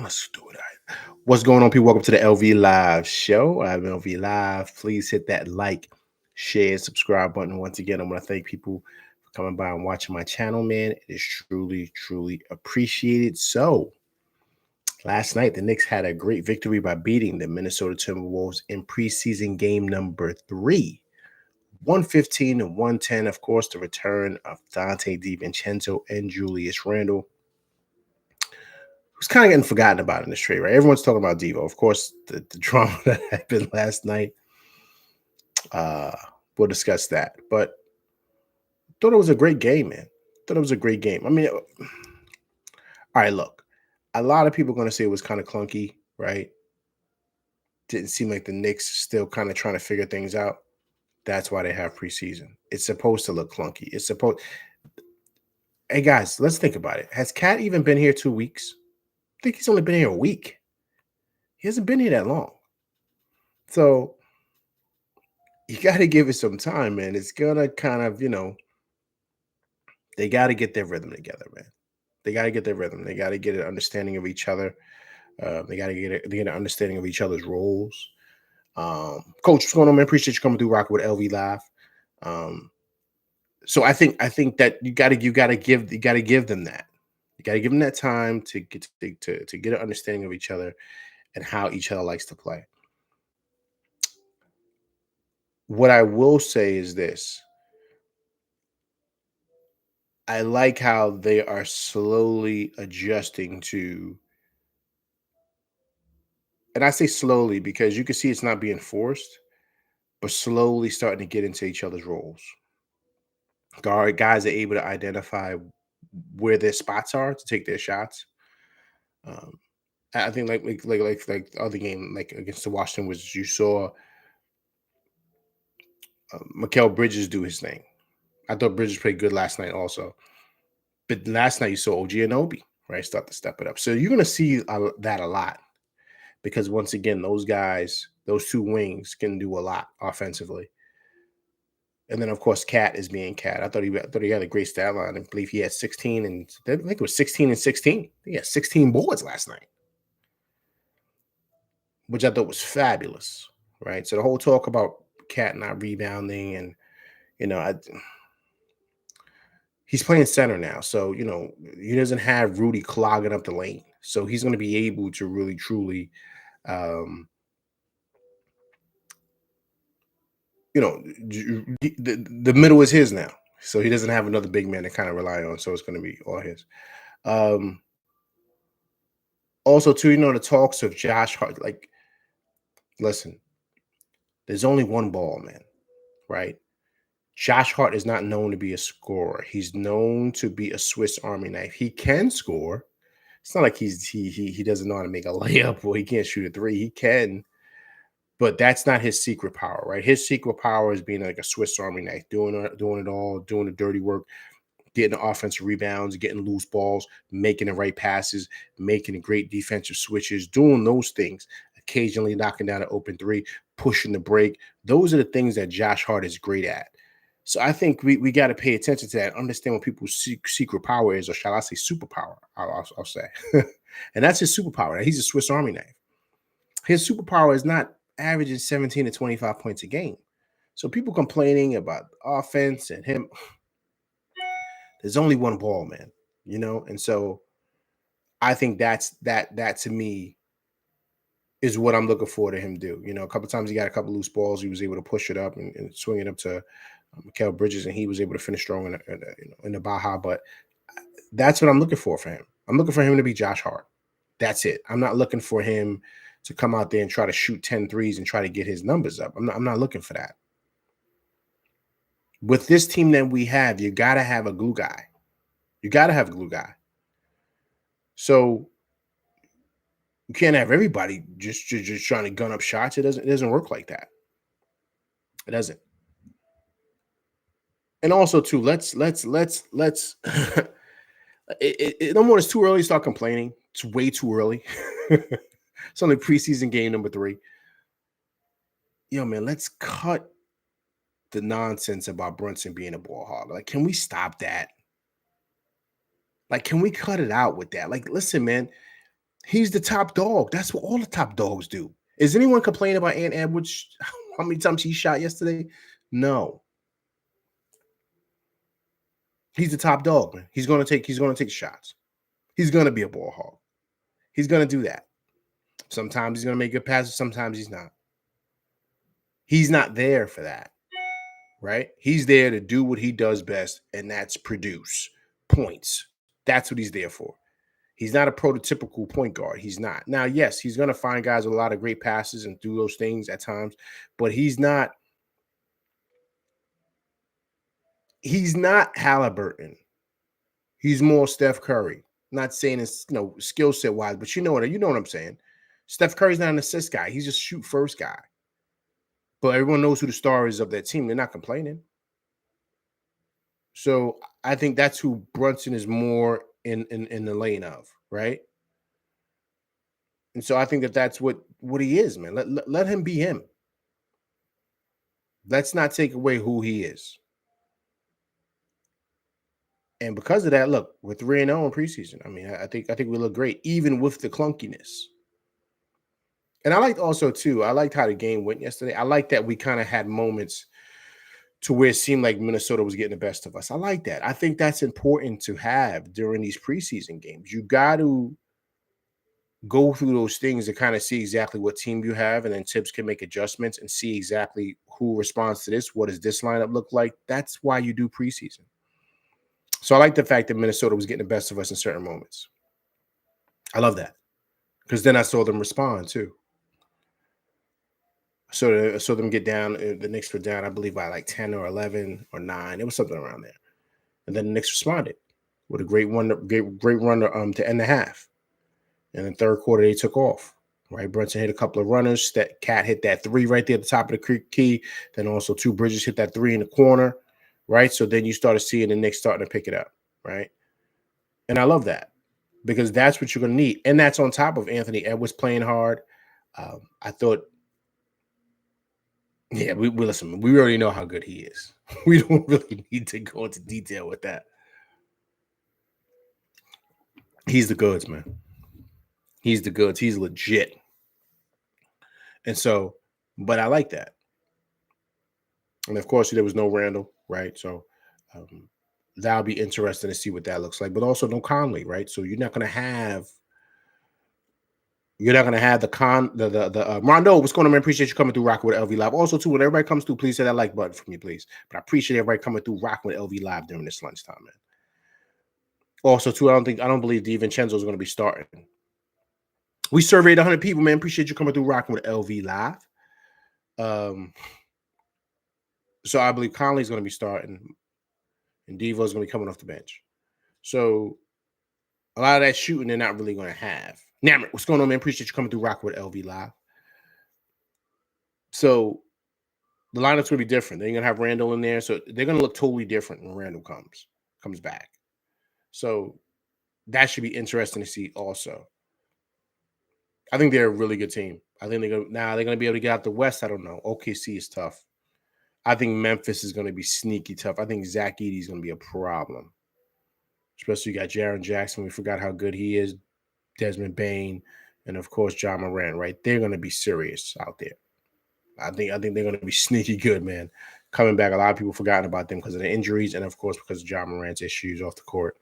Let's do it. All right. What's going on, people? Welcome to the LV Live show. I'm LV Live. Please hit that like, share, subscribe button. Once again, I want to thank people for coming by and watching my channel, man. It is truly, truly appreciated. So, last night, the Knicks had a great victory by beating the Minnesota Timberwolves in preseason game number 3. 115 to 110. Of course, the return of Dante DiVincenzo and Julius Randle, who's kind of getting forgotten about in this trade, right? Everyone's talking about Devo. Of course, the drama that happened last night. We'll discuss that. But thought it was a great game, man. Thought it was a great game. I mean, all right, look. A lot of people are going to say it was kind of clunky, right? Didn't seem like the Knicks still kind of trying to figure things out. That's why they have preseason. It's supposed to look clunky. It's supposed. Hey, guys, let's think about it. Has Cat even been here 2 weeks? I think he's only been here a week. He hasn't been here that long. So you got to give it some time, man. It's going to kind of, they got to get their rhythm together, man. They got to get their rhythm. They got to get an understanding of each other. They got to get an understanding of each other's roles. Coach, what's going on, man? Appreciate you coming through rocking with LV Live. So I think that you got to give them that. You got to give them that time to get to get an understanding of each other and how each other likes to play. What I will say is this. I like how they are slowly adjusting to, and I say slowly because you can see it's not being forced, but slowly starting to get into each other's roles. Guys are able to identify where their spots are to take their shots. I think like the other game, like against the Washington Wizards, you saw Mikal Bridges do his thing. I thought Bridges played good last night also. But last night you saw OG Anunoby, right, start to step it up. So you're going to see that a lot because, once again, those guys, those two wings can do a lot offensively. And then, of course, Cat is being Cat. I thought he had a great stat line. I believe he had 16, and I think it was 16 and 16. He had 16 boards last night, which I thought was fabulous, right? So the whole talk about Cat not rebounding and, he's playing center now, so he doesn't have Rudy clogging up the lane. So he's going to be able to really, truly, the middle is his now. So he doesn't have another big man to kind of rely on. So it's going to be all his. Also, too, the talks of Josh Hart. Like, listen, there's only one ball, man, right? Josh Hart is not known to be a scorer. He's known to be a Swiss Army knife. He can score. It's not like he doesn't know how to make a layup or he can't shoot a three. He can, but that's not his secret power, right? His secret power is being like a Swiss Army knife, doing it all, doing the dirty work, getting the offensive rebounds, getting loose balls, making the right passes, making the great defensive switches, doing those things, occasionally knocking down an open three, pushing the break. Those are the things that Josh Hart is great at. So I think we got to pay attention to that, understand what people's secret power is, or shall I say superpower, I'll say. And that's his superpower. He's a Swiss Army knife. His superpower is not averaging 17 to 25 points a game. So people complaining about offense and him, there's only one ball, man, And so I think that to me is what I'm looking for to him do. A couple of times he got a couple loose balls. He was able to push it up and swing it up to Mikal Bridges, and he was able to finish strong in the Baja. But that's what I'm looking for him. I'm looking for him to be Josh Hart. That's it. I'm not looking for him to come out there and try to shoot 10 threes and try to get his numbers up. I'm not looking for that. With this team that we have, you got to have a glue guy. So you can't have everybody just trying to gun up shots. It doesn't work like that. It doesn't. And also, too, let's it's too early to start complaining. It's way too early. It's only preseason game number 3. Man, let's cut the nonsense about Brunson being a ball hog. Like, can we stop that? Like, can we cut it out with that? Like, listen, man, He's the top dog. That's what all the top dogs do. Is anyone complaining about Ant Edwards? How many times he shot yesterday? No. He's the top dog, man. He's gonna take shots. He's gonna be a ball hog. He's gonna do that. Sometimes he's gonna make good passes, sometimes he's not. He's not there for that, right? He's there to do what he does best, and that's produce points. That's what he's there for. He's not a prototypical point guard. He's not. Now, yes, he's going to find guys with a lot of great passes and do those things at times, but he's not Halliburton. He's more Steph Curry. Not saying it's skill set wise, but you know what I'm saying. Steph Curry's not an assist guy. He's just shoot first guy. But everyone knows who the star is of that team. They're not complaining. So I think that's who Brunson is more in the lane of, right? And so I think that's what he is, man. Let him be him. Let's not take away who he is. And because of that, look, we're 3-0 in preseason. I mean, I think we look great, even with the clunkiness. And I liked also, too, I liked how the game went yesterday. I like that we kind of had moments to where it seemed like Minnesota was getting the best of us. I like that. I think that's important to have during these preseason games. You got to go through those things to kind of see exactly what team you have, and then Tibbs can make adjustments and see exactly who responds to this. What does this lineup look like? That's why you do preseason. So I like the fact that Minnesota was getting the best of us in certain moments. I love that because then I saw them respond too. So I saw them get down. The Knicks were down, I believe, by like 10 or 11 or 9. It was something around there. And then the Knicks responded with a great run to end the half. And in the third quarter, they took off. Right, Brunson hit a couple of runners. That Cat hit that 3 right there at the top of the key. Then also 2 Bridges hit that 3 in the corner. Right, so then you started seeing the Knicks starting to pick it up. Right, and I love that because that's what you're going to need. And that's on top of Anthony Edwards playing hard. I thought, yeah, we listen. We already know how good he is. We don't really need to go into detail with that. He's the goods, man. He's the goods. He's legit. And so, but I like that. And of course, there was no Randall, right? So that'll be interesting to see what that looks like. But also no Conley, right? So you're not going to have the Rondo. What's going on, man? Appreciate you coming through rocking with LV Live. Also, too, when everybody comes through, please hit that like button for me, please. But I appreciate everybody coming through rocking with LV Live during this lunchtime, man. Also, too, I don't believe DiVincenzo is going to be starting. We surveyed 100 people, man. Appreciate you coming through rocking with LV Live. So I believe Conley's going to be starting, and Devo's going to be coming off the bench. So a lot of that shooting they're not really going to have. Namrit, what's going on, man? Appreciate you coming through rocking with LV Live. So the lineup's going to be different. They're going to have Randall in there, so they're going to look totally different when Randall comes back. So that should be interesting to see also. I think they're a really good team. I think they're going to be able to get out the West. I don't know. OKC is tough. I think Memphis is going to be sneaky tough. I think Zach Edey is going to be a problem. Especially you got Jaren Jackson. We forgot how good he is. Desmond Bane. And, of course, John Morant, right? They're going to be serious out there. I think they're going to be sneaky good, man. Coming back, a lot of people forgotten about them because of the injuries and, of course, because of John Morant's issues off the court.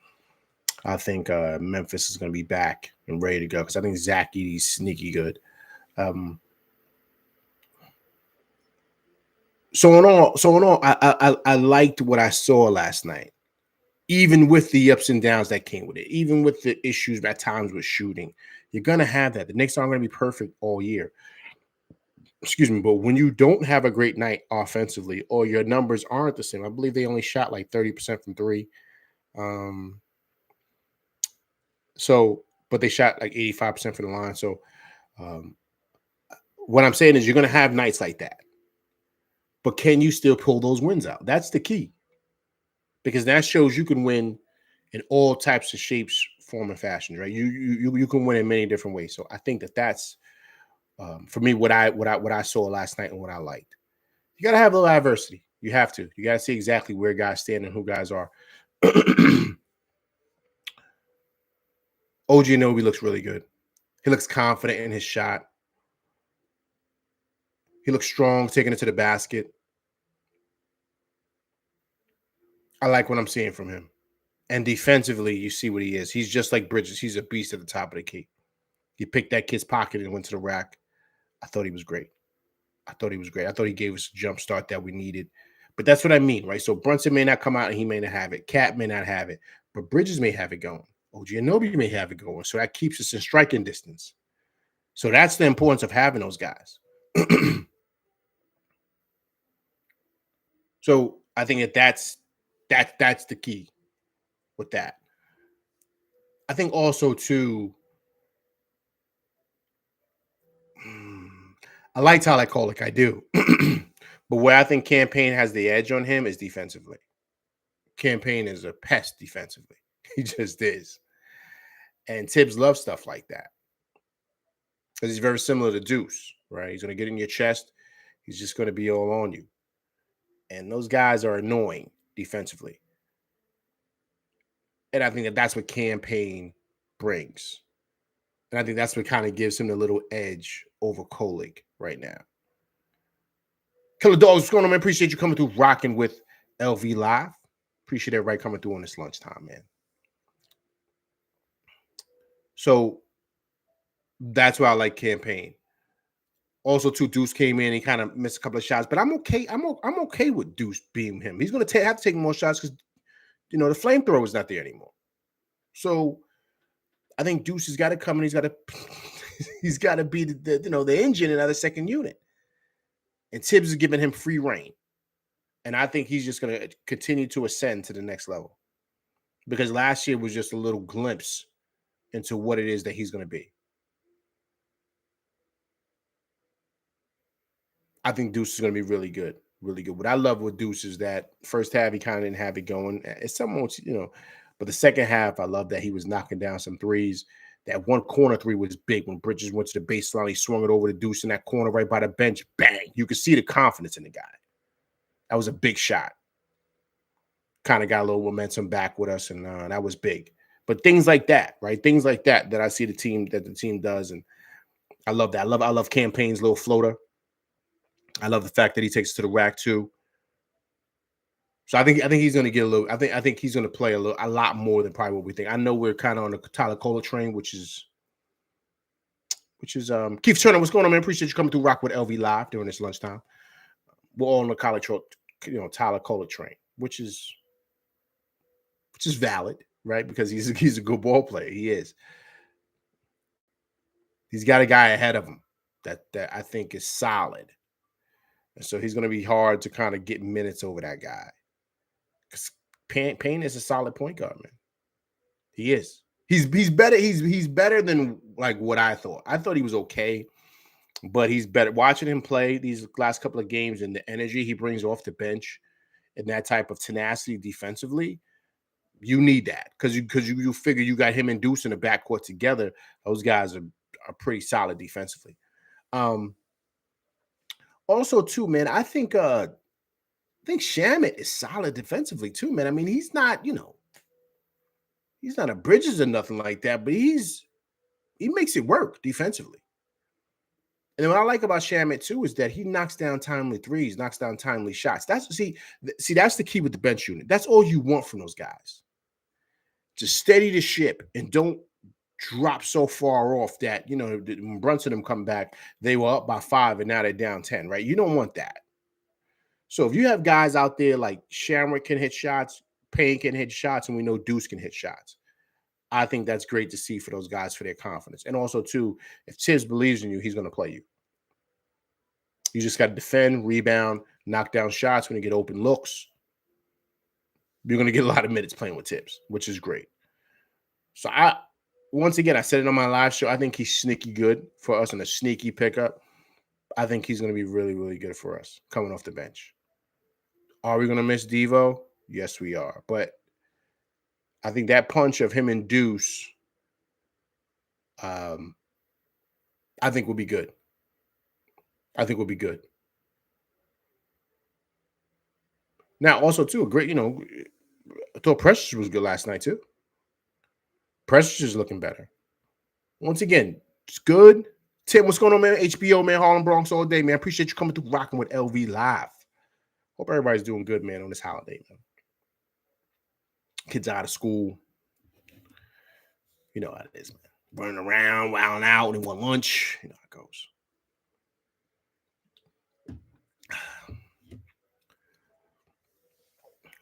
I think Memphis is going to be back and ready to go because I think Zach Edey's sneaky good. So in all, I liked what I saw last night, even with the ups and downs that came with it, even with the issues at times with shooting. You're going to have that. The Knicks aren't going to be perfect all year. Excuse me, but when you don't have a great night offensively or your numbers aren't the same, I believe they only shot like 30% from 3. But they shot like 85% from the line. So what I'm saying is you're going to have nights like that. But can you still pull those wins out? That's the key. Because that shows you can win in all types of shapes, form, and fashions, right? You can win in many different ways. So I think that's for me what I saw last night and what I liked. You got to have a little adversity. You have to. You got to see exactly where guys stand and who guys are. OG Anunoby looks really good. He looks confident in his shot. He looks strong, taking it to the basket. I like what I'm seeing from him. And defensively, you see what he is. He's just like Bridges. He's a beast at the top of the key. He picked that kid's pocket and went to the rack. I thought he was great. I thought he was great. I thought he gave us a jump start that we needed. But that's what I mean, right? So Brunson may not come out and he may not have it. Cat may not have it. But Bridges may have it going. OG Anunoby may have it going. So that keeps us in striking distance. So that's the importance of having those guys. So I think that's the key with that. I think also too, I like Tyler Kolek, I do. But where I think Campaign has the edge on him is defensively. Campaign is a pest defensively. He just is. And Tibbs loves stuff like that. Because he's very similar to Deuce, right? He's going to get in your chest. He's just going to be all on you. And those guys are annoying defensively. And I think that that's what Campaign brings. And I think that's what kind of gives him the little edge over Kolek right now. Killer Dogs, what's going on, man? Appreciate you coming through, rocking with LV Live. Appreciate everybody coming through on this lunchtime, man. So that's why I like Campaign. Also, too, Deuce came in. He kind of missed a couple of shots, but I'm okay. I'm okay with Deuce being him. He's going to have to take more shots because the flamethrower is not there anymore. So I think Deuce has got to come and he's got to be the engine in the second unit. And Tibbs is giving him free reign. And I think he's just going to continue to ascend to the next level. Because last year was just a little glimpse into what it is that he's going to be. I think Deuce is going to be really good. Really good. What I love with Deuce is that first half, he kind of didn't have it going. It's somewhat, but the second half, I love that he was knocking down some threes. That one corner three was big when Bridges went to the baseline. He swung it over to Deuce in that corner right by the bench. Bang. You could see the confidence in the guy. That was a big shot. Kind of got a little momentum back with us, and that was big. But things like that, right? Things like that I see the team does, and I love that. I love Campaign's little floater. I love the fact that he takes it to the rack too. So I think he's going to get a little. I think he's going to play a lot more than probably what we think. I know we're kind of on the Tyler Kohler train, which is Keith Turner. What's going on, man? Appreciate you coming through Rock with LV Live during this lunchtime. We're all on the Tyler Kohler train, which is valid, right? Because he's a good ball player. He is. He's got a guy ahead of him that I think is solid. And so he's going to be hard to kind of get minutes over that guy. Because Payne is a solid point guard, man. He is. He's better. He's better than like what I thought. I thought he was okay, but he's better. Watching him play these last couple of games and the energy he brings off the bench and that type of tenacity defensively, you need that because you figure you got him and Deuce in the backcourt together. Those guys are pretty solid defensively. Also, too, man, I think Shamet is solid defensively too, man. I mean, he's not, he's not a Bridges or nothing like that, but he makes it work defensively. And then what I like about Shamet too is that he knocks down timely threes, knocks down timely shots. That's that's the key with the bench unit. That's all you want from those guys. Just steady the ship and don't drop so far off that, when Brunson and them come back, they were up by 5 and now they're down 10, right? You don't want that. So if you have guys out there like Shamrock can hit shots, Payne can hit shots, and we know Deuce can hit shots, I think that's great to see for those guys for their confidence. And also, too, if Tibbs believes in you, he's going to play you. You just got to defend, rebound, knock down shots when you get open looks. You're going to get a lot of minutes playing with Tibbs, which is great. So once again, I said it on my live show, I think he's sneaky good for us and a sneaky pickup. I think he's going to be really, really good for us coming off the bench. Are we going to miss Devo? Yes, we are. But I think that punch of him and Deuce, I think will be good. I think will be good. Now, also, too, a great, I thought Precious was good last night, too. Precious is looking better. Once again, It's good. Tim, what's going on, man? HBO, man. Harlem Bronx all day, man. Appreciate you coming through rocking with LV Live. Hope everybody's doing good, man, on this holiday, man. Kids out of school. You know how it is, man. Running around, wilding out, and want lunch. You know how it goes.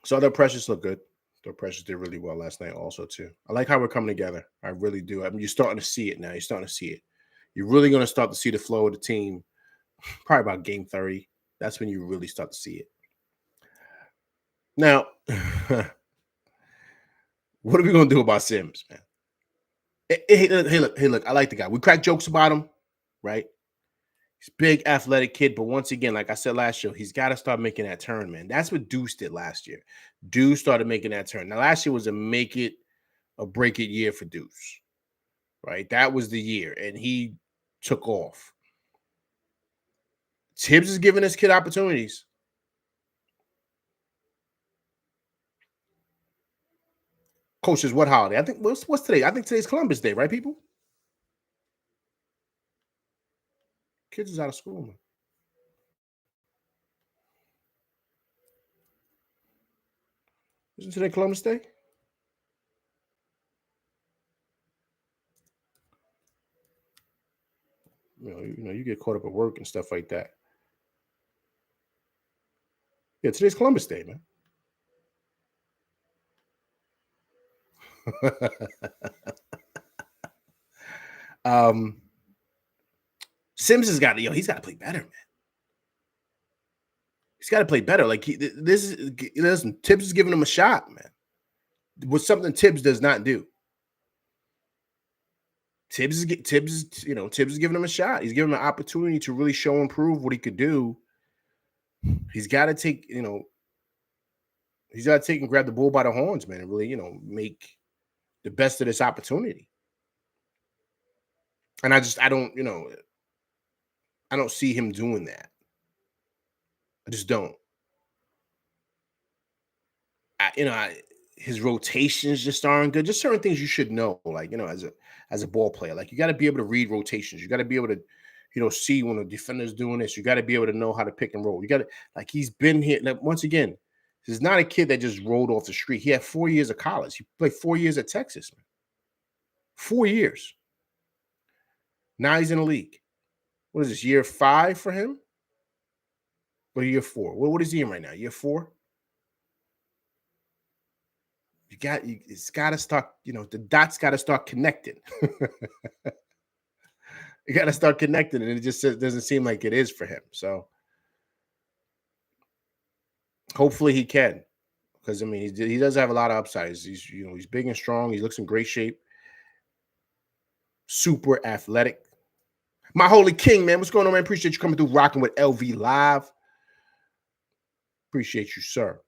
So their Precious look good. Their Precious did really well last night also, too. I like how we're coming together. I really do. I mean, you're starting to see it now. You're starting to see it. You're really going to start to see the flow of the team probably about game 30. That's when you really start to see it. Now, what are we going to do about Sims, man? Hey, look, I like the guy. We crack jokes about him, right? He's a big, athletic kid, but once again, like I said last show, he's got to start making that turn, man. That's what Deuce did last year. Deuce started making that turn. Now, last year was a make it or break it year for Deuce, right? That was the year, and he took off. Tibbs is giving this kid opportunities. Coach says, what holiday? I think, what's today? I think today's Columbus Day, right, people? Kids is out of school, man. Isn't today Columbus Day? You know, you get caught up at work and stuff like that. Yeah, today's Columbus Day, man. Sims has got to, he's got to play better, man. He's got to play better. Like listen, Tibbs is giving him a shot, man. What's something Tibbs does not do. Tibbs is giving him a shot. He's giving him an opportunity to really show and prove what he could do. He's got to take, he's got to take and grab the bull by the horns, man, and really, make the best of this opportunity. And I don't see him doing that. I just don't. His rotations just aren't good. Just certain things you should know, like, as a ball player, like you got to be able to read rotations. You got to be able to, see when a defender's doing this. You got to be able to know how to pick and roll. You got to, like, he's been here. Like, once again, he's not a kid that just rolled off the street. He had 4 years of college. He played 4 years at Texas, man. 4 years. Now he's in the league. What is this, year 5 for him? Or year 4? What is he in right now? Year 4? It's got to start, the dots got to start connecting. You got to start connecting, and it just doesn't seem like it is for him. So hopefully he can, because I mean he does have a lot of upsides. He's big and strong. He looks in great shape. Super athletic. My holy king, man, what's going on, man? Appreciate you coming through, rocking with LV Live. Appreciate you, sir.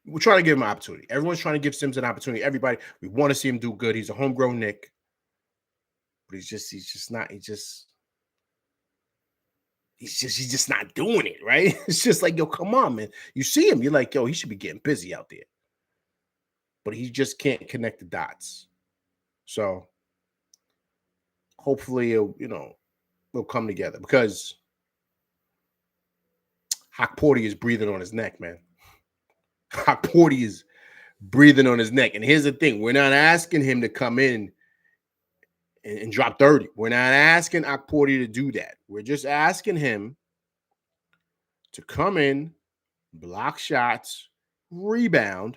We're trying to give him an opportunity. Everyone's trying to give Sims an opportunity. Everybody, we want to see him do good. He's a homegrown Knick, but he's just not doing it, right? It's just like, yo, come on, man. You see him, you're like, yo, he should be getting busy out there, but he just can't connect the dots. So hopefully it'll come together, because Hawkporty is breathing on his neck, man. Hawkporty is breathing on his neck. And here's the thing. We're not asking him to come in and drop 30. We're not asking Hawkporty to do that. We're just asking him to come in, block shots, rebound,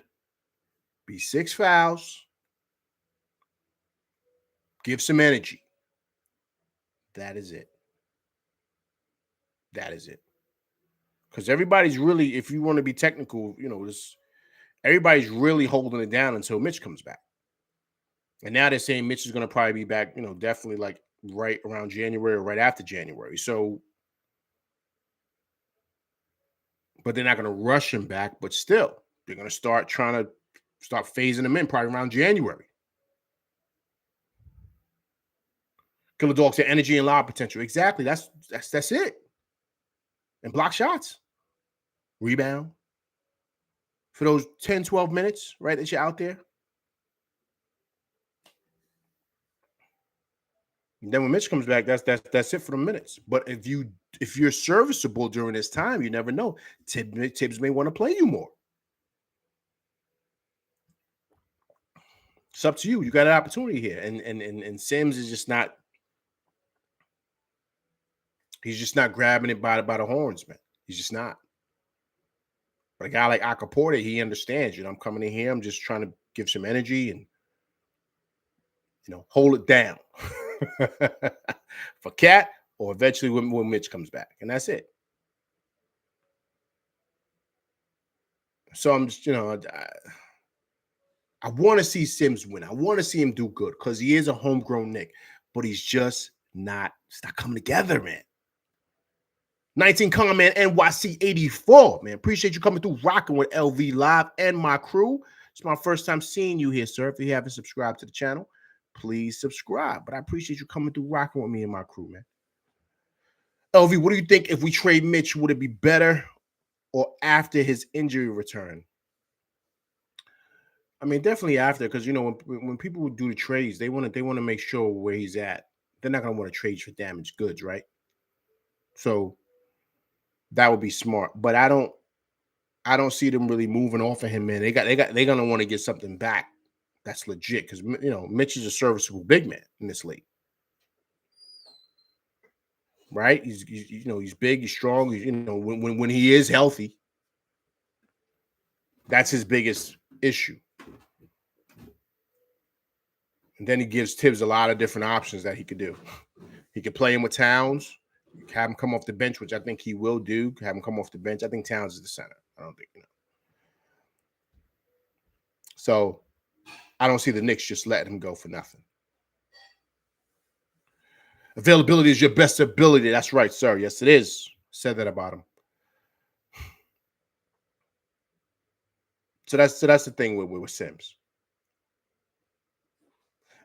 be 6 fouls, give some energy. That is it. That is it. Because everybody's really, if you want to be technical, everybody's really holding it down until Mitch comes back. And now they're saying Mitch is going to probably be back, definitely like right around January or right after January. So, but they're not going to rush him back, but still, they're going to start phasing him in probably around January. Killer Dog said energy and lob potential. Exactly. That's it. And block shots. Rebound. For those 10, 12 minutes, right, that you're out there. And then when Mitch comes back, that's it for the minutes. But if you're serviceable during this time, you never know. Tibbs may want to play you more. It's up to you. You got an opportunity here, and Sims is just not. He's just not grabbing it by the horns, man. He's just not. But a guy like Akaporte, he understands. I'm coming in here. I'm just trying to give some energy and hold it down for Cat, or eventually when Mitch comes back, and that's it. So I'm just, I want to see Sims win. I want to see him do good because he is a homegrown Knick, but he's just not. It's not coming together, man. 19 comment NYC 84, man. Appreciate you coming through, rocking with LV Live and my crew. It's my first time seeing you here, sir. If you haven't subscribed to the channel, please subscribe. But I appreciate you coming through, rocking with me and my crew, man. LV, what do you think if we trade Mitch? Would it be better or after his injury return? I mean, definitely after, because when people do the trades, they want to make sure where he's at. They're not going to want to trade for damaged goods, right? So that would be smart. But I don't see them really moving off of him, man. They're gonna want to get something back that's legit, because Mitch is a serviceable big man in this league, right? He's big, he's strong. When he is healthy, that's his biggest issue. And then he gives Tibbs a lot of different options that he could do. He could play him with Towns, have him come off the bench, which I think he will do. Have him come off the bench. I think Towns is the center. I don't think So I don't see the Knicks just letting him go for nothing. Availability is your best ability. That's right, sir. Yes, it is. Said that about him. So that's the thing with Sims.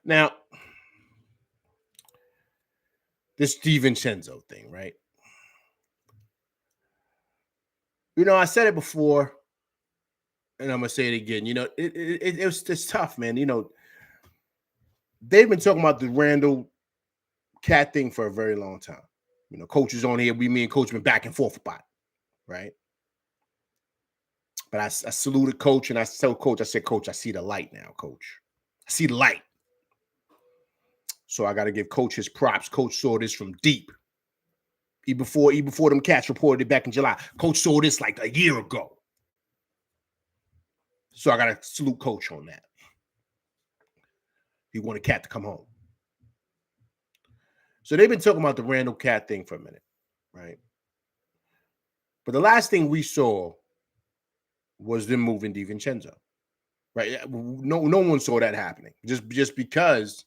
Now, this DiVincenzo thing, right? I said it before, and I'm gonna say it again. It's tough, man. They've been talking about the Randall Cat thing for a very long time. Coaches on here, me and Coach been back and forth about it, right? But I saluted Coach, and I told Coach, I said, Coach, I see the light now, Coach. I see the light. So I got to give Coach his props. Coach saw this from deep. Even before them Cats reported it back in July. Coach saw this like a year ago. So I got to salute Coach on that. He wanted Cat to come home. So they've been talking about the Randall Cat thing for a minute, right? But the last thing we saw was them moving DiVincenzo, right? No one saw that happening, just because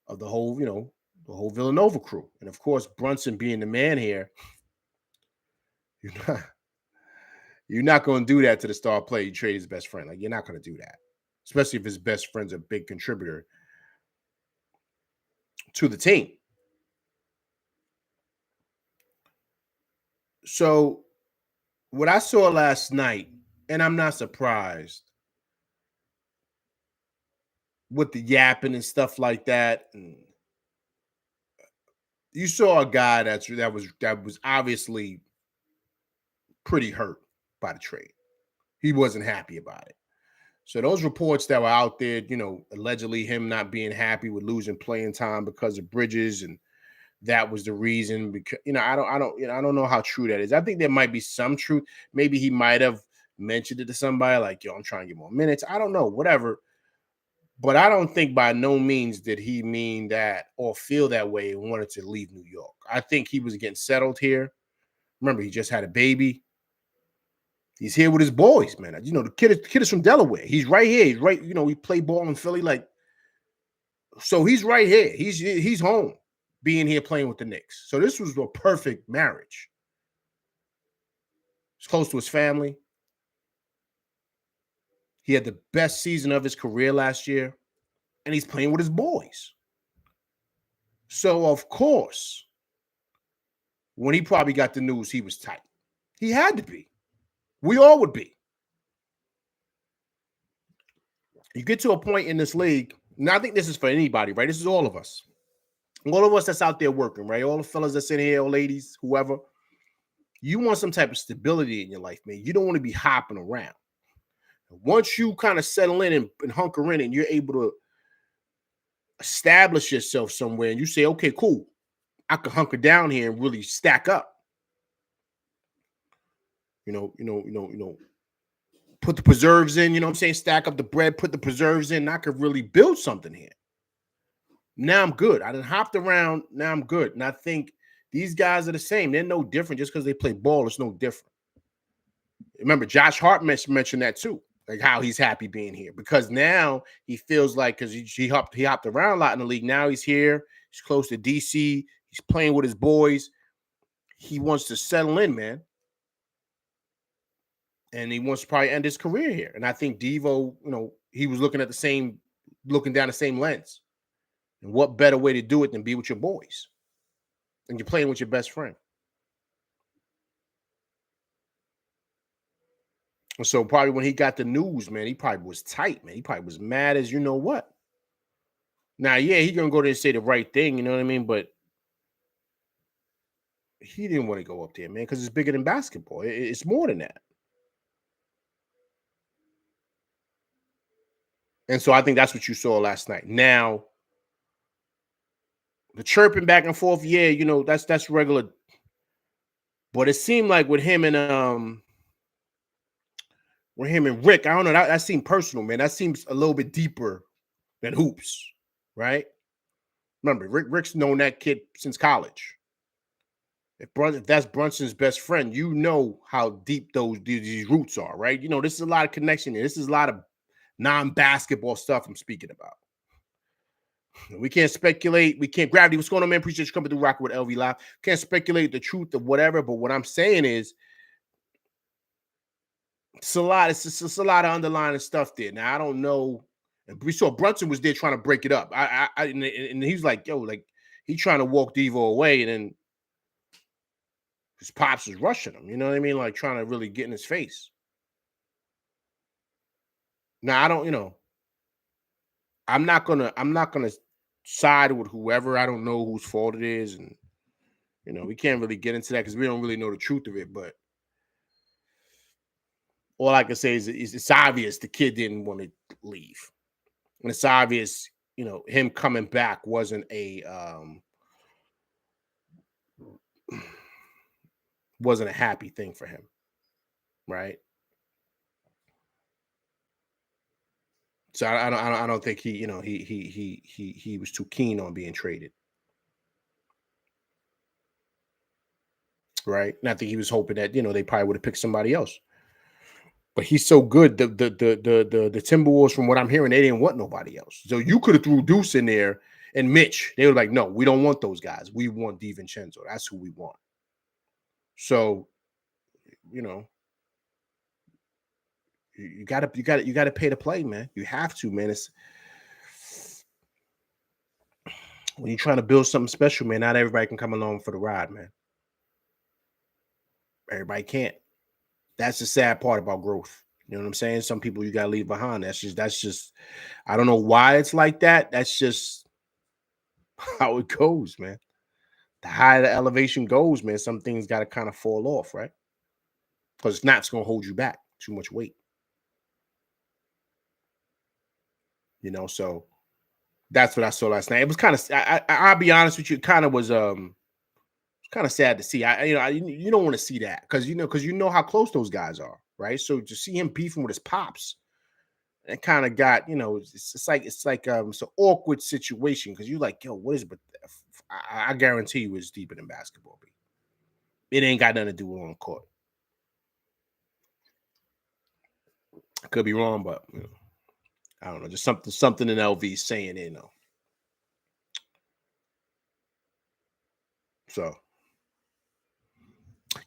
of the whole, the whole Villanova crew. And of course, Brunson being the man here, you're not going to do that to the star player you trade his best friend. Like, you're not going to do that, especially if his best friend's a big contributor to the team. So what I saw last night, and I'm not surprised with the yapping and stuff like that, and you saw a guy that was obviously pretty hurt by the trade. He wasn't happy about it. So those reports that were out there, allegedly him not being happy with losing playing time because of Bridges, and that was the reason. Because I don't know how true that is. I think there might be some truth. Maybe he might have mentioned it to somebody like, I'm trying to get more minutes. I don't know, whatever. But I don't think by no means did he mean that or feel that way and wanted to leave New York. I think he was getting settled here. Remember, he just had a baby. He's here with his boys, man. The kid is from Delaware. He's right here. He's right. We play ball in Philly, so he's right here. He's home, being here playing with the Knicks. So this was a perfect marriage. He's close to his family. He had the best season of his career last year, and he's playing with his boys. So, of course, when he probably got the news, he was tight. He had to be. We all would be. You get to a point in this league, and I think this is for anybody, right? This is all of us. All of us that's out there working, right? All the fellas that's in here, all ladies, whoever, you want some type of stability in your life, man. You don't want to be hopping around. Once you kind of settle in and hunker in and you're able to establish yourself somewhere and you say, okay, cool, I can hunker down here and really stack up. Put the preserves in, you know what I'm saying? Stack up the bread, put the preserves in, and I could really build something here. Now I'm good. I done hopped around. Now I'm good. And I think these guys are the same. They're no different just because they play ball. It's no different. Remember, Josh Hart mentioned that too, like how he's happy being here because now he feels like because he hopped around a lot in the league. Now he's here. He's close to DC. He's playing with his boys. He wants to settle in, man. And he wants to probably end his career here. And I think Devo, he was looking down the same lens. And what better way to do it than be with your boys? And you're playing with your best friend. And so probably when he got the news, man, he probably was tight, man. He probably was mad as you know what. Now, yeah, he's going to go there and say the right thing, you know what I mean? But he didn't want to go up there, man, because it's bigger than basketball. It's more than that. And so I think that's what you saw last night. Now, the chirping back and forth, yeah, that's regular. But it seemed like with him and Rick, I don't know, that seemed personal, man. That seems a little bit deeper than hoops, right? Remember, Rick's known that kid since college. If that's Brunson's best friend, you know how deep these roots are, right? This is a lot of connection here. This is a lot of non-basketball stuff I'm speaking about. We can't speculate. We can't. Gravity, what's going on, man? Appreciate you coming through rocking with LV Live. Can't speculate the truth of whatever, but what I'm saying is it's a lot. It's just a lot of underlying stuff there. Now, I don't know. And we saw Brunson was there trying to break it up. And he was like, yo, like, he trying to walk Devo away, and then his pops was rushing him. You know what I mean? Like, trying to really get in his face. Now, I don't, I'm not gonna side with whoever. I don't know whose fault it is, and we can't really get into that because we don't really know the truth of it. But all I can say is it's obvious the kid didn't want to leave, and it's obvious, him coming back wasn't a happy thing for him, right? So I don't think he was too keen on being traded, right? And I think he was hoping that they probably would have picked somebody else. But he's so good. The Timberwolves, from what I'm hearing, they didn't want nobody else. So you could have threw Deuce in there and Mitch. They were like, no, we don't want those guys. We want DiVincenzo. That's who we want. So, you gotta pay to play, man. You have to, man. It's when you're trying to build something special, man. Not everybody can come along for the ride, man. Everybody can't. That's the sad part about growth. You know what I'm saying? Some people you gotta leave behind. That's just. I don't know why it's like that. That's just how it goes, man. The higher the elevation goes, man, some things got to kind of fall off, right? Because it's not, it's going to hold you back. Too much weight. So that's what I saw last night. It was kind of, I'll be honest with you, it kind of was kind of sad to see. You don't want to see that because you know how close those guys are, right? So to see him beefing with his pops, it kind of got, it's like it's an awkward situation because you're like, yo, what is it? But I guarantee you it's deeper than basketball. It ain't got nothing to do with on court. I could be wrong, but I don't know. Just something in LV saying, So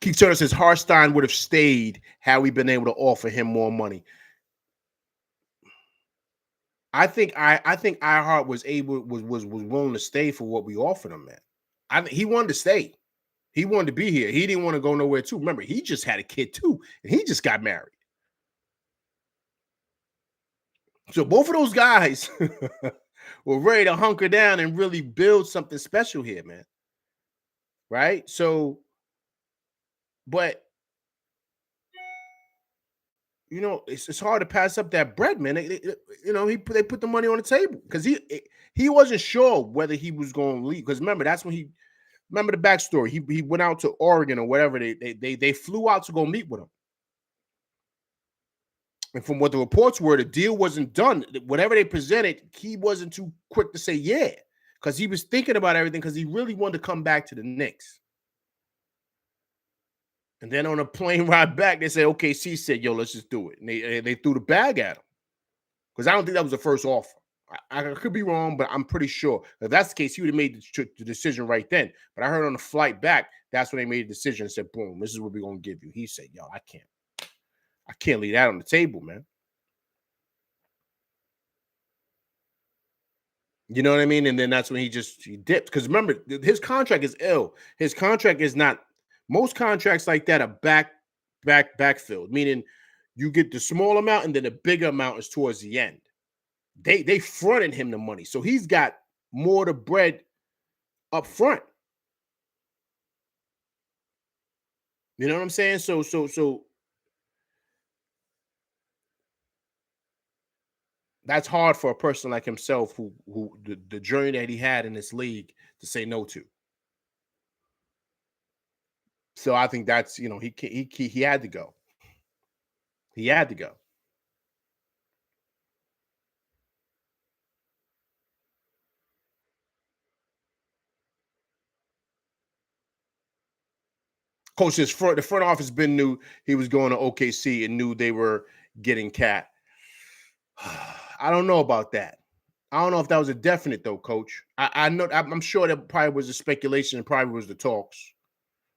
Keith Turner says Harstein would have stayed had we been able to offer him more money. I think iHeart was willing to stay for what we offered him, man. He wanted to stay. He wanted to be here. He didn't want to go nowhere too. Remember, he just had a kid too, and he just got married. So both of those guys, We're ready to hunker down and really build something special here, man. Right? So, but it's hard to pass up that bread, man. They put the money on the table because he wasn't sure whether he was going to leave. Because remember, that's when remember the backstory. He went out to Oregon or whatever. They flew out to go meet with him. And from what the reports were, the deal wasn't done. Whatever they presented, he wasn't too quick to say yeah, because he was thinking about everything because he really wanted to come back to the Knicks. And then on a plane ride back, they said, OKC said, yo, let's just do it. And they threw the bag at him because I don't think that was the first offer. I could be wrong, but I'm pretty sure if that's the case, he would have made the decision right then. But I heard on the flight back, that's when they made the decision and said, boom, this is what we're going to give you. He said, yo, I can't leave that on the table, man. You know what I mean? And then that's when he dipped. Because remember, his contract is ill. His contract is not. Most contracts like that are backfilled, meaning you get the small amount and then the bigger amount is towards the end. They fronted him the money, so he's got more to bread up front. You know what I'm saying? So that's hard for a person like himself who the journey that he had in this league to say no to. So I think that's he had to go. He had to go. Coach, the front office been knew he was going to OKC and knew they were getting Cat. I don't know about that. I don't know if that was a definite though, Coach. I'm sure that probably was a speculation and probably was the talks.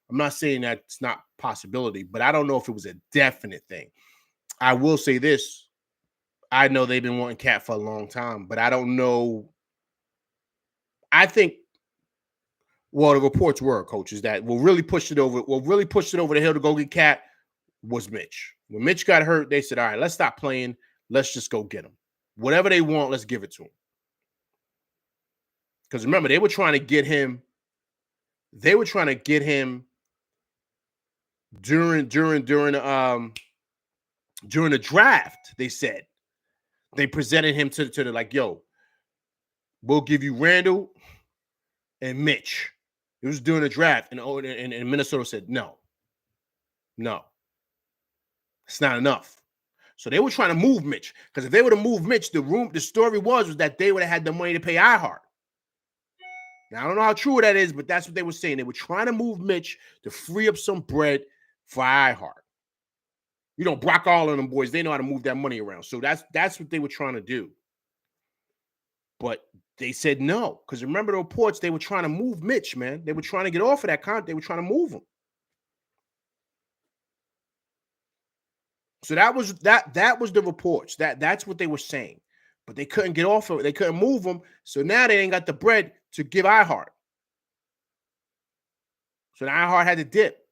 I'm not saying that's not possibility, but I don't know if it was a definite thing. I will say this. I know they've been wanting Cat for a long time, but I don't know. I think the reports were, Coach, is that what really pushed it over the hill to go get Cat was Mitch. When Mitch got hurt, they said, all right, let's stop playing. Let's just go get him. Whatever they want, let's give it to him. Because remember, they were trying to get him. They were trying to get him during the draft. They said they presented him to the like, yo, we'll give you Randall and Mitch. It was during the draft, and Minnesota said no, it's not enough. So they were trying to move Mitch, because if they would have moved Mitch, the story was that they would have had the money to pay iHeart. Now, I don't know how true that is, but that's what they were saying. They were trying to move Mitch to free up some bread for iHeart. Brock All and them boys, they know how to move that money around. So that's what they were trying to do. But they said no, because remember the reports, they were trying to move Mitch, man. They were trying to get off of that contract. They were trying to move him. So that was the reports. That's what they were saying. But they couldn't get off of it. They couldn't move him. So now they ain't got the bread to give iHeart. So now iHeart had to dip.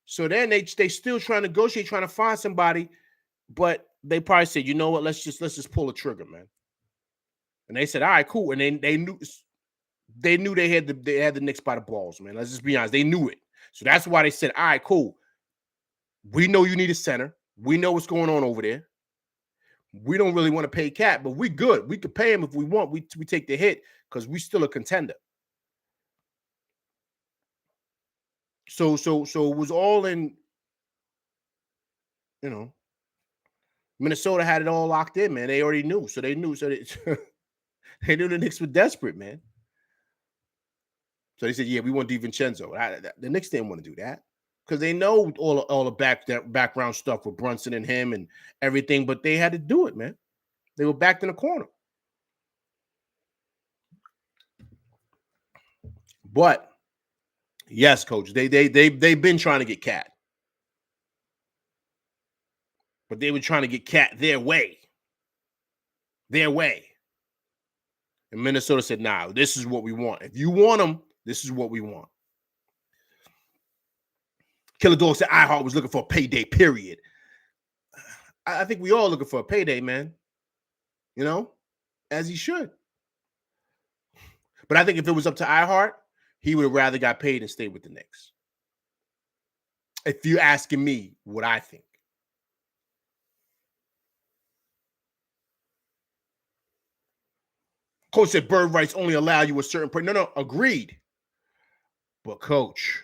So then they still trying to negotiate, trying to find somebody, but they probably said, you know what, let's just pull the trigger, man. And they said, all right, cool. And they knew they had the Knicks by the balls, man. Let's just be honest. They knew it. So that's why they said, all right, cool. We know you need a center. We know what's going on over there. We don't really want to pay Cat, but we good. We could pay him if we want. We take the hit because we still a contender. So it was all in, Minnesota had it all locked in, man. They already knew. So they knew. So they knew the Knicks were desperate, man. So they said, yeah, we want DiVincenzo. The Knicks didn't want to do that because they know all the background stuff with Brunson and him and everything, but they had to do it, man. They were backed in the corner. But yes, Coach, they've been trying to get Cat, but they were trying to get Cat their way. And Minnesota said, nah, this is what we want. If you want him, this is what we want. Killer Dog said iHeart was looking for a payday, period. I think we all looking for a payday, man. As he should. But I think if it was up to iHeart, he would have rather got paid and stayed with the Knicks. If you're asking me what I think. Coach said bird rights only allow you a certain point. No, agreed. But coach,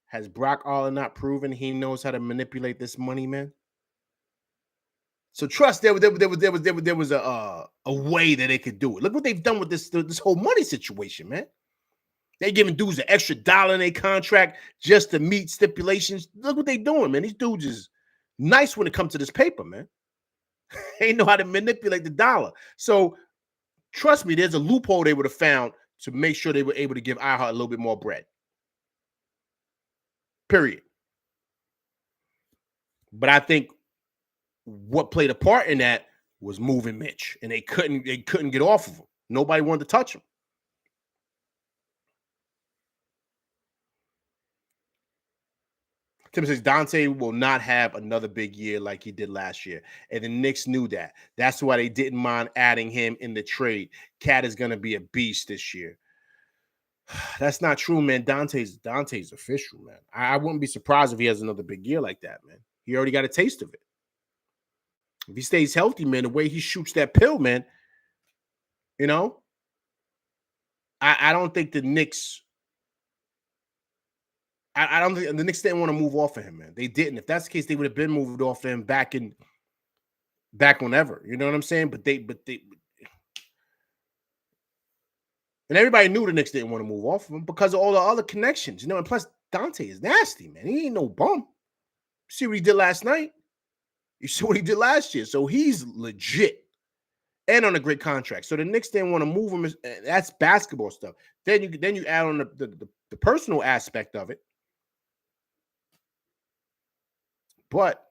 has Brock Aller not proven he knows how to manipulate this money, man? So trust there was a way that they could do it. Look what they've done with this whole money situation, man. They giving dudes an extra dollar in their contract just to meet stipulations. Look what they doing, man. These dudes is nice when it comes to this paper, man. They know how to manipulate the dollar. So trust me, there's a loophole they would have found to make sure they were able to give iHeart a little bit more bread. Period. But I think what played a part in that was moving Mitch, and they couldn't get off of him. Nobody wanted to touch him. Tim says Dante will not have another big year like he did last year. And the Knicks knew that. That's why they didn't mind adding him in the trade. Cat is going to be a beast this year. That's not true, man. Dante's official, man. I wouldn't be surprised if he has another big year like that, man. He already got a taste of it. If he stays healthy, man, the way he shoots that pill, man, you know, I don't think the Knicks I don't think the Knicks didn't want to move off of him, man. They didn't. If that's the case, they would have been moved off of him back whenever. You know what I'm saying? But they and everybody knew the Knicks didn't want to move off of him because of all the other connections, you know. And plus, Dante is nasty, man. He ain't no bum. See what he did last night? You see what he did last year. So he's legit and on a great contract. So the Knicks didn't want to move him. That's basketball stuff. Then you add on the personal aspect of it. But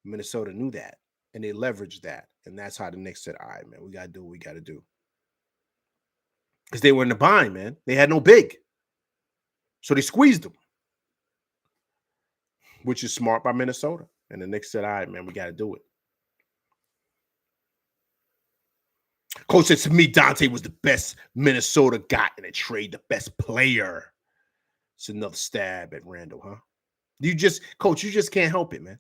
Minnesota knew that, and they leveraged that. And that's how the Knicks said, all right, man, we got to do what we got to do. Because they were in the bind, man. They had no big. So they squeezed them, which is smart by Minnesota. And the Knicks said, all right, man, we got to do it. Coach said to me, Dante was the best Minnesota got in a trade, the best player. It's another stab at Randall, huh? Coach, you just can't help it, man.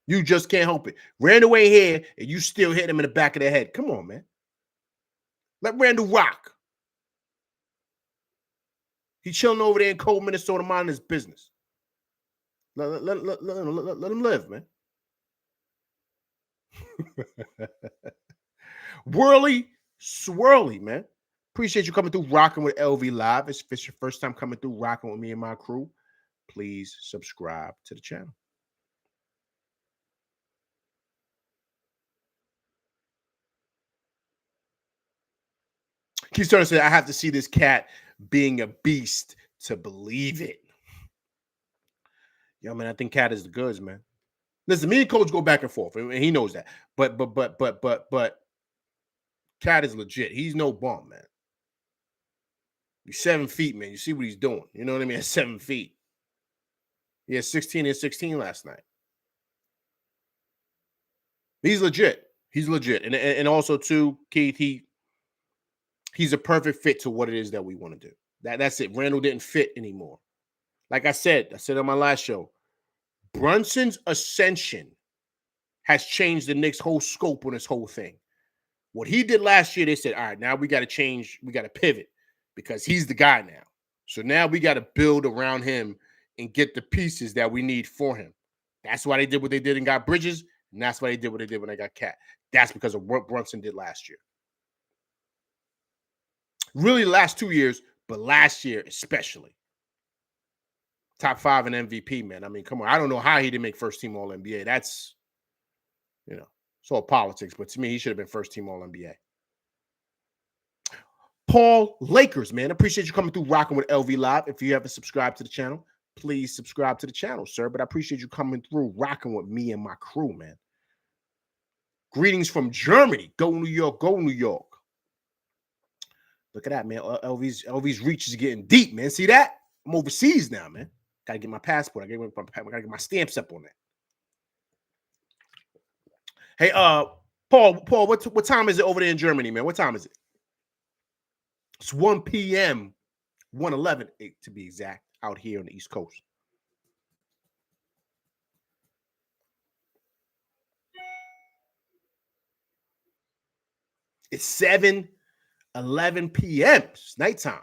You just can't help it. Randall ain't here, and you still hit him in the back of the head. Come on, man. Let Randall rock. He's chilling over there in cold Minnesota, minding his business. Let him live, man. Whirly, swirly, man. Appreciate you coming through rocking with LV Live. If it's your first time coming through rocking with me and my crew, please subscribe to the channel. Keith Turner said, I have to see this cat being a beast to believe it. Yo, man, I think Cat is the goods, man. Listen, me and Coach go back and forth, and he knows that. But Cat is legit. He's no bum, man. He's 7 feet, man. You see what he's doing. You know what I mean? At 7 feet. He had 16 and 16 last night. He's legit. He's legit. And also, too, Keith, he's a perfect fit to what it is that we want to do. That's it. Randall didn't fit anymore. Like I said on my last show, Brunson's ascension has changed the Knicks' whole scope on this whole thing. What he did last year, they said, all right, now we got to change. We got to pivot because he's the guy now. So now we got to build around him and get the pieces that we need for him. That's why they did what they did and got Bridges, and that's why they did what they did when they got Cat. That's because of what Brunson did last year. Really the last 2 years, but last year especially. Top 5 in MVP, man. I mean, come on. I don't know how he didn't make first team All-NBA. That's, you know, it's all politics. But to me, he should have been first team All-NBA. Paul Lakers, man. Appreciate you coming through rocking with LV Live. If you haven't subscribed to the channel, please subscribe to the channel, sir. But I appreciate you coming through rocking with me and my crew, man. Greetings from Germany. Go New York. Go New York. Look at that, man. LV's reach is getting deep, man. See that? I'm overseas now, man. Got to get my passport. I got to get my stamps up on that. Hey, Paul, what time is it over there in Germany, man? What time is it? It's 1 p.m., 1:11 to be exact, out here on the East Coast. It's 7:11 p.m. It's nighttime.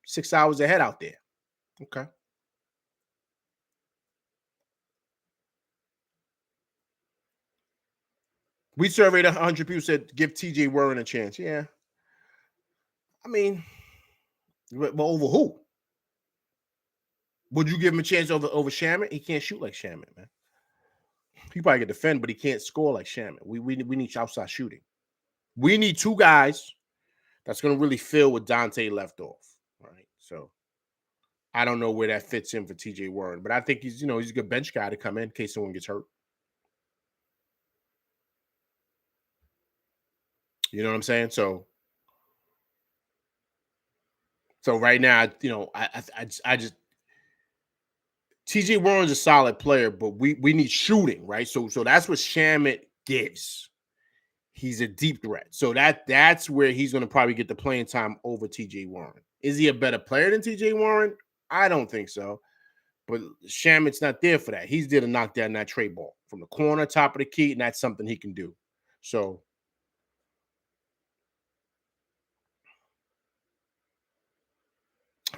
6 hours ahead out there. Okay. We surveyed 100 people, said give TJ Warren a chance. Yeah. I mean, but over who? Would you give him a chance over Shaman? He can't shoot like Shaman, man. He probably can defend, but he can't score like Shaman. We need outside shooting. We need two guys that's going to really fill what Dante left off. Right. So I don't know where that fits in for TJ Warren, but I think he's a good bench guy to come in case someone gets hurt. You know what I'm saying? So right now, I just TJ Warren's a solid player, but we need shooting, right? So that's what Shamet gives. He's a deep threat. So that's where he's going to probably get the playing time over TJ Warren. Is he a better player than TJ Warren? I don't think so. But Shamet's not there for that. He's there to knock down that trade ball from the corner, top of the key, and that's something he can do. So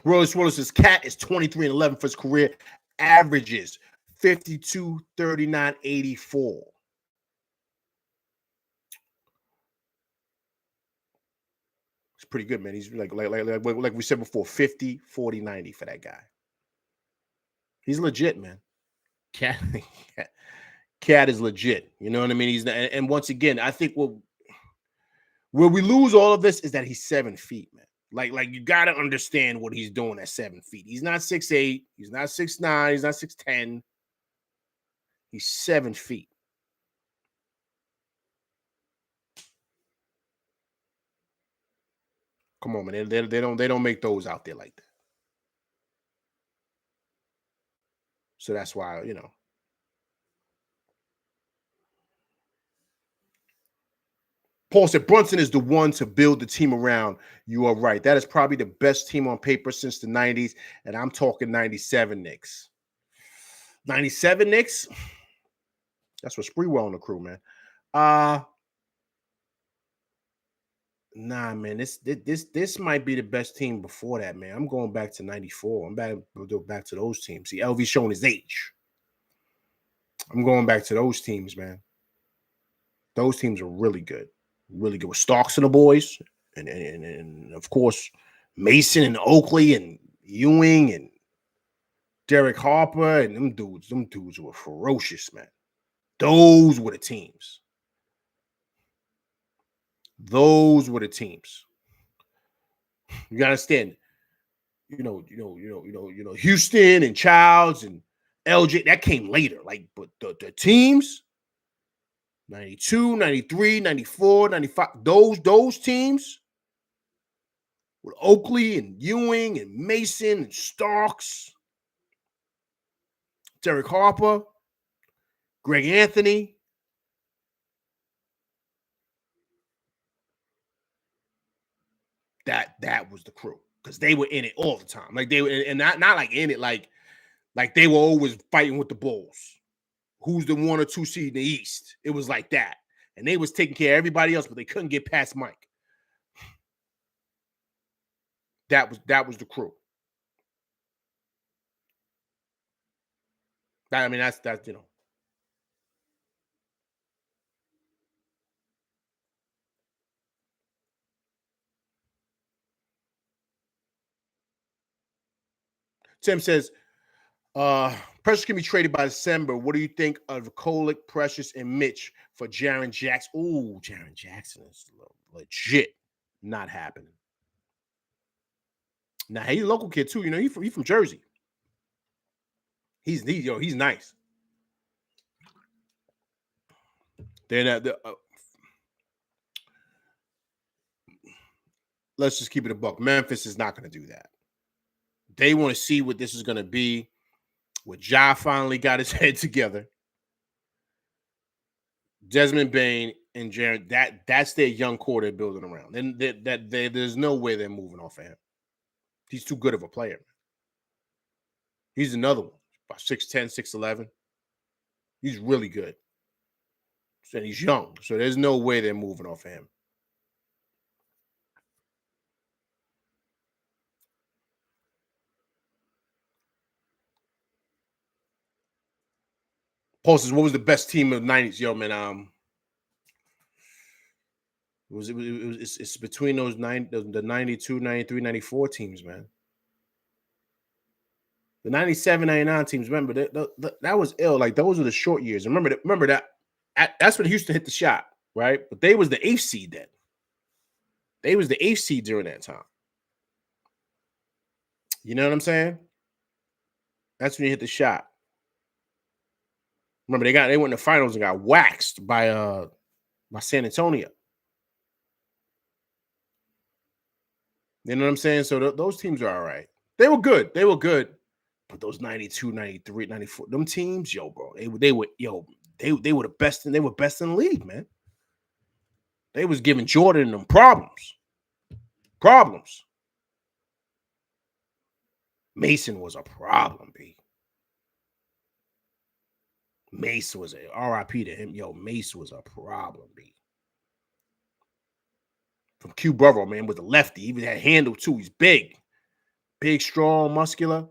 Royce Willis's cat is 23-11 for his career, averages 52, 39, 84. It's pretty good, man. He's like we said before, 50, 40, 90 for that guy. He's legit, man. Cat is legit. You know what I mean? He's not, and once again, I think where we lose all of this is that he's 7 feet, man. Like you got to understand what he's doing at 7 feet. He's not 6'8", he's not 6'9", he's not 6'10". He's 7 feet. Come on, man. They don't make those out there like that. So that's why, Paul said Brunson is the one to build the team around. You are right. That is probably the best team on paper since the 90s. And I'm talking 97 Knicks. 97 Knicks? That's what Spreewell on the crew, man. Nah, man. This might be the best team before that, man. I'm going back to 94. I'm back to those teams. See, LV showing his age. I'm going back to those teams, man. Those teams are really good. Really good with Starks and the boys. And of course, Mason and Oakley and Ewing and Derek Harper and them dudes were ferocious, man. Those were the teams. Those were the teams. You gotta understand, Houston and Childs and LJ, that came later. But the teams, 92, 93, 94, 95, those teams with Oakley and Ewing and Mason and Starks, Derek Harper, Greg Anthony. That was the crew because they were in it all the time. Like they were, and not like in it, like they were always fighting with the Bulls. Who's the 1 or 2 seed in the East? It was like that, and they was taking care of everybody else, but they couldn't get past Mike. That was the crew. I mean, that's Tim says, Precious can be traded by December. What do you think of Kolick, Precious, and Mitch for Jaren Jackson? Ooh, Jaren Jackson is legit not happening. Now, he's a local kid too. He's from Jersey. He's nice. Let's just keep it a buck. Memphis is not going to do that. They want to see what this is going to be. When Ja finally got his head together, Desmond Bane and Jared, that's their young core they're building around. And there's no way they're moving off of him. He's too good of a player. He's another one, about 6'10", 6'11". He's really good. And he's young, so there's no way they're moving off of him. Paul says, what was the best team of the 90s? Yo, man, it's between those the 92, 93, 94 teams, man. The 97, 99 teams, remember, that was ill. Like, those are the short years. Remember that that's when Houston hit the shot, right? But they was the 8th seed then. They was the 8th seed during that time. You know what I'm saying? That's when you hit the shot. Remember, they went in the finals and got waxed by San Antonio. You know what I'm saying? So those teams are all right. They were good. But those 92, 93, 94, them teams, yo, bro, they were the best, and they were best in the league, man. They was giving Jordan them problems. Mason was a problem, B. Mace was a RIP to him. Yo, Mace was a problem, B. From Q Borough, man, with the lefty. He even had handle too. He's big, strong, muscular.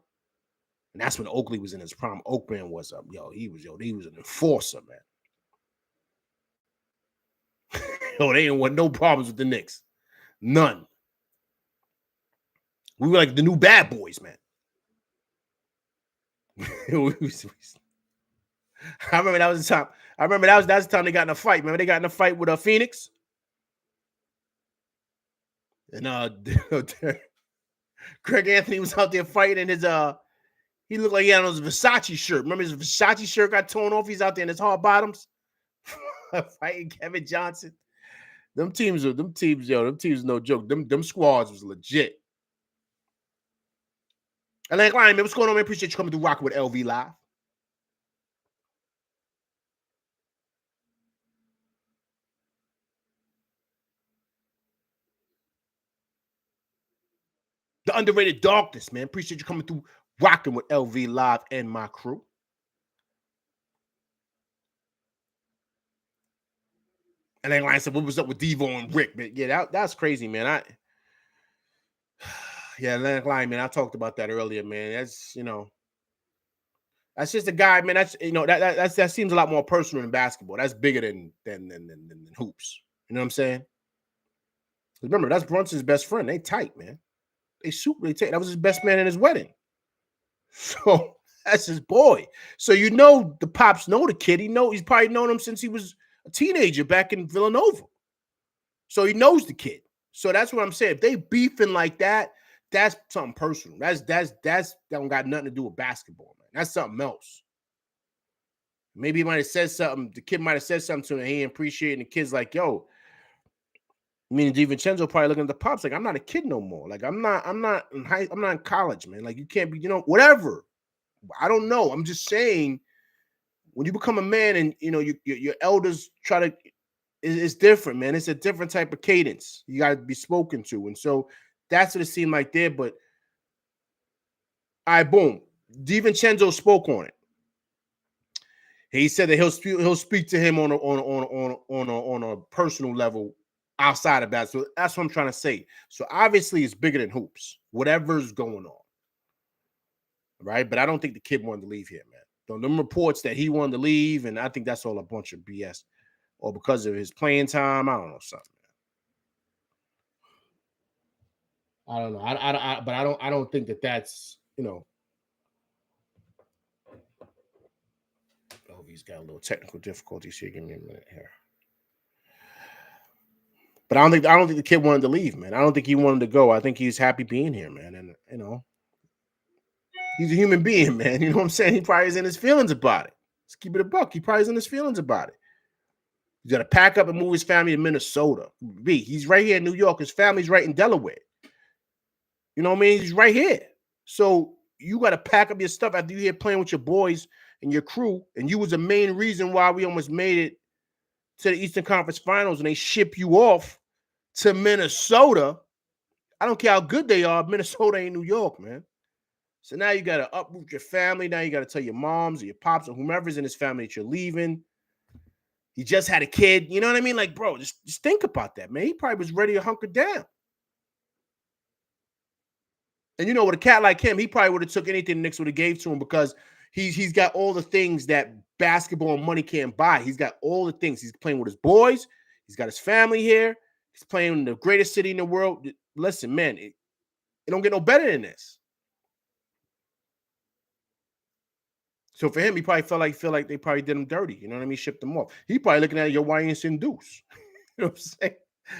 And that's when Oakley was in his prime. Oakman was up. He was an enforcer, man. They didn't want no problems with the Knicks. None. We were like the new bad boys, man. I remember that was the time. That's the time they got in a fight. Remember they got in a fight with Phoenix? And Greg Anthony was out there fighting, and his he looked like he had on his Versace shirt. Remember his Versace shirt got torn off? He's out there in his hard bottoms fighting Kevin Johnson. Them teams, no joke. Them squads was legit. Atlantic Line, man, what's going on, man? Appreciate you coming through rocking with LV Live. The Underrated Darkness, man. Appreciate you coming through rocking with LV Live and my crew. And then Line said, what was up with Devo and Rick? Man, yeah, that's crazy, man. Yeah, Atlantic Line, man. I talked about that earlier, man. That's, that's just a guy, man. That's, that seems a lot more personal than basketball. That's bigger than hoops. You know what I'm saying? Remember, that's Brunson's best friend. They tight, man. They tight. That was his best man in his wedding. So that's his boy. So the pops know the kid. He's probably known him since he was a teenager back in Villanova. So he knows the kid. So that's what I'm saying. If they beefing like that, that's something personal. That don't got nothing to do with basketball, man. That's something else. Maybe he might have said something. The kid might have said something to him. And he didn't appreciate it. And the kid's like, yo. I mean, DiVincenzo probably looking at the pops like, I'm not a kid no more. Like, I'm not in college, man. Like, you can't be, whatever. I don't know. I'm just saying, when you become a man and your elders try to, it's different, man. It's a different type of cadence. You got to be spoken to, and so that's what it seemed like there. But all right, boom. DiVincenzo spoke on it. He said that he'll speak to him on a personal level outside of that. So that's what I'm trying to say. So obviously it's bigger than hoops, whatever's going on. Right? But I don't think the kid wanted to leave here, man. Them reports that he wanted to leave, and I think that's all a bunch of BS. Or because of his playing time, I don't know, something. I don't know. But I don't think that's, Oh, he's got a little technical difficulties here. Give me a minute here. But I don't think the kid wanted to leave, man. I don't think he wanted to go. I think he's happy being here, man. And he's a human being, man. You know what I'm saying? He probably is in his feelings about it. Let's keep it a buck. He probably is in his feelings about it. He's got to pack up and move his family to Minnesota. He's right here in New York. His family's right in Delaware. You know what I mean? He's right here. So you got to pack up your stuff after you're here playing with your boys and your crew. And you was the main reason why we almost made it to the Eastern Conference Finals and they ship you off to Minnesota, I don't care how good they are, Minnesota ain't New York, man. So now you got to uproot your family. Now you got to tell your moms or your pops or whomever's in his family that you're leaving. He just had a kid. You know what I mean? Like, bro, just think about that, man. He probably was ready to hunker down. And you know, with a cat like him, he probably would have took anything the Knicks would have gave to him because he's got all the things that basketball and money can't buy. He's got all the things. He's playing with his boys. He's got his family here. He's playing in the greatest city in the world. Listen, man, it don't get no better than this. So for him, he probably feel like they probably did him dirty. You know what I mean? Shipped him off. He probably looking at, yo, why you ain't send Deuce? You know what I'm saying?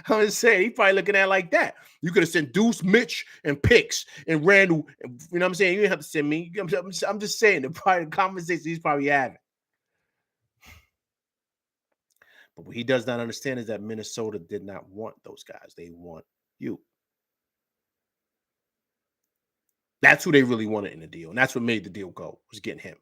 I'm just saying, he probably looking at it like that. You could have sent Deuce, Mitch, and Picks, and Randall. You know what I'm saying? You didn't have to send me. I'm just saying, the conversation he's probably having. But what he does not understand is that Minnesota did not want those guys. They want you. That's who they really wanted in the deal. And that's what made the deal go, was getting him.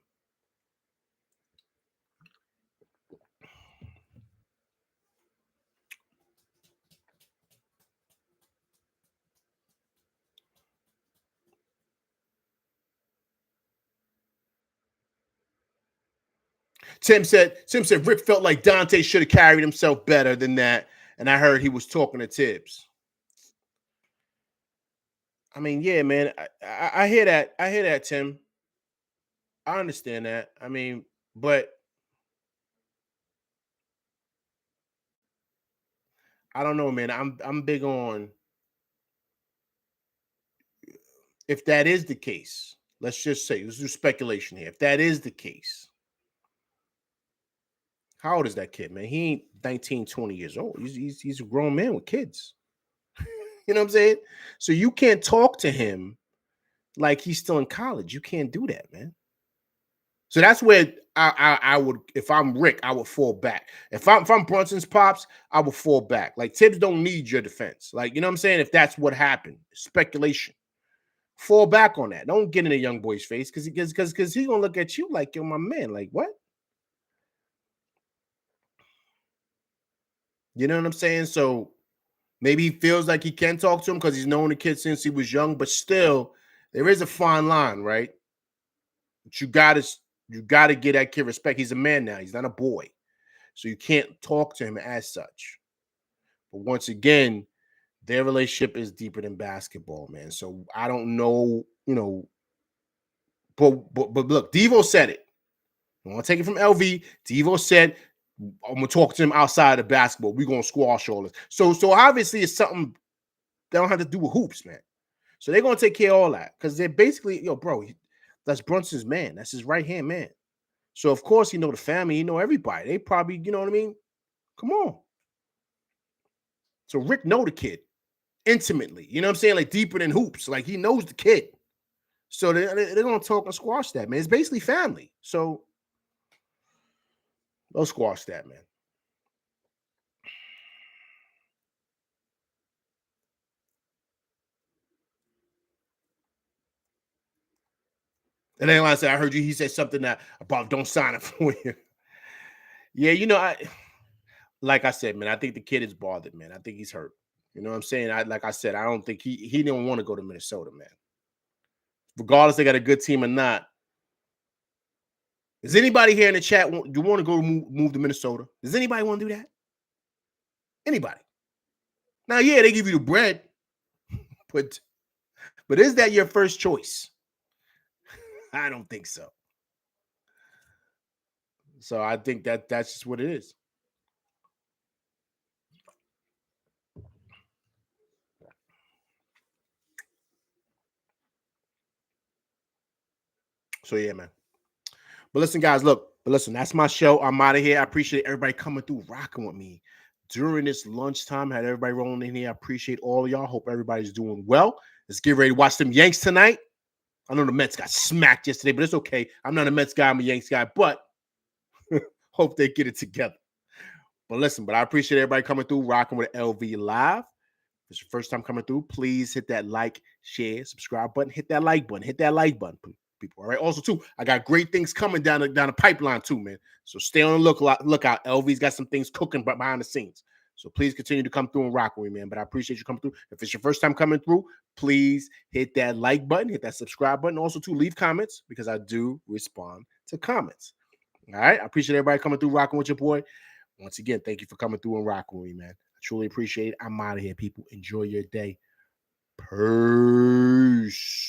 Tim said Rick felt like Dante should have carried himself better than that. And I heard he was talking to Tibbs. I mean, yeah, man. I hear that. I hear that, Tim. I understand that. I mean, but I don't know, man. I'm big on, if that is the case, let's just say, let's do speculation here. If that is the case, how old is that kid, man? He ain't 19, 20 years old. He's a grown man with kids. You know what I'm saying? So you can't talk to him like he's still in college. You can't do that, man. So that's where I would, if I'm Rick, I would fall back. If I'm Brunson's pops, I would fall back. Like, Tibbs don't need your defense. Like, you know what I'm saying? If that's what happened, speculation. Fall back on that. Don't get in a young boy's face because he's gonna look at you like, you're my man. Like, what? You know what I'm saying? So maybe he feels like he can talk to him because he's known the kid since he was young, but still, there is a fine line, right? But you gotta get that kid respect. He's a man now, he's not a boy. So you can't talk to him as such. But once again, their relationship is deeper than basketball, man. So I don't know, you know, but look, Devo said it. I want to take it from LV. Devo said, I'm gonna talk to him outside of basketball. We're gonna squash all this. So obviously it's something they don't have to do with hoops, man. So they're gonna take care of all that because they're basically, yo, bro, that's Brunson's man. That's his right hand man. So of course he know the family, he know everybody. They probably, you know what I mean? Come on. So Rick know the kid intimately. You know what I'm saying? Like, deeper than hoops. Like, he knows the kid. So they're gonna talk and squash that, man. It's basically family. So they'll squash that, man. And then, like I said, I heard you. He said something that about don't sign it for you. Yeah, you know, like I said, man, I think the kid is bothered, man. I think he's hurt. You know what I'm saying? Like I said, I don't think he didn't want to go to Minnesota, man. Regardless, they got a good team or not. Does anybody here in the chat want to go move to Minnesota? Does anybody want to do that? Anybody? Now, yeah, they give you the bread, but is that your first choice? I don't think so. So I think that's just what it is. So yeah, man. But listen, guys, that's my show. I'm out of here. I appreciate everybody coming through, rocking with me during this lunchtime. Had everybody rolling in here. I appreciate all of y'all. Hope everybody's doing well. Let's get ready to watch them Yanks tonight. I know the Mets got smacked yesterday, but it's okay. I'm not a Mets guy. I'm a Yanks guy, but hope they get it together. But listen, I appreciate everybody coming through, rocking with LV Live. If it's your first time coming through, please hit that like, share, subscribe button. Hit that like button. Hit that like button, please. people. All right. Also, too, I got great things coming down the pipeline too, man. So stay on the lookout. LV's got some things cooking behind the scenes. So please continue to come through and rock with me, man. But I appreciate you coming through. If it's your first time coming through, please hit that like button, hit that subscribe button. Also, to leave comments because I do respond to comments. All right. I appreciate everybody coming through, rocking with your boy. Once again, thank you for coming through and rocking with me, man. I truly appreciate it. I'm out of here, people. Enjoy your day. Peace.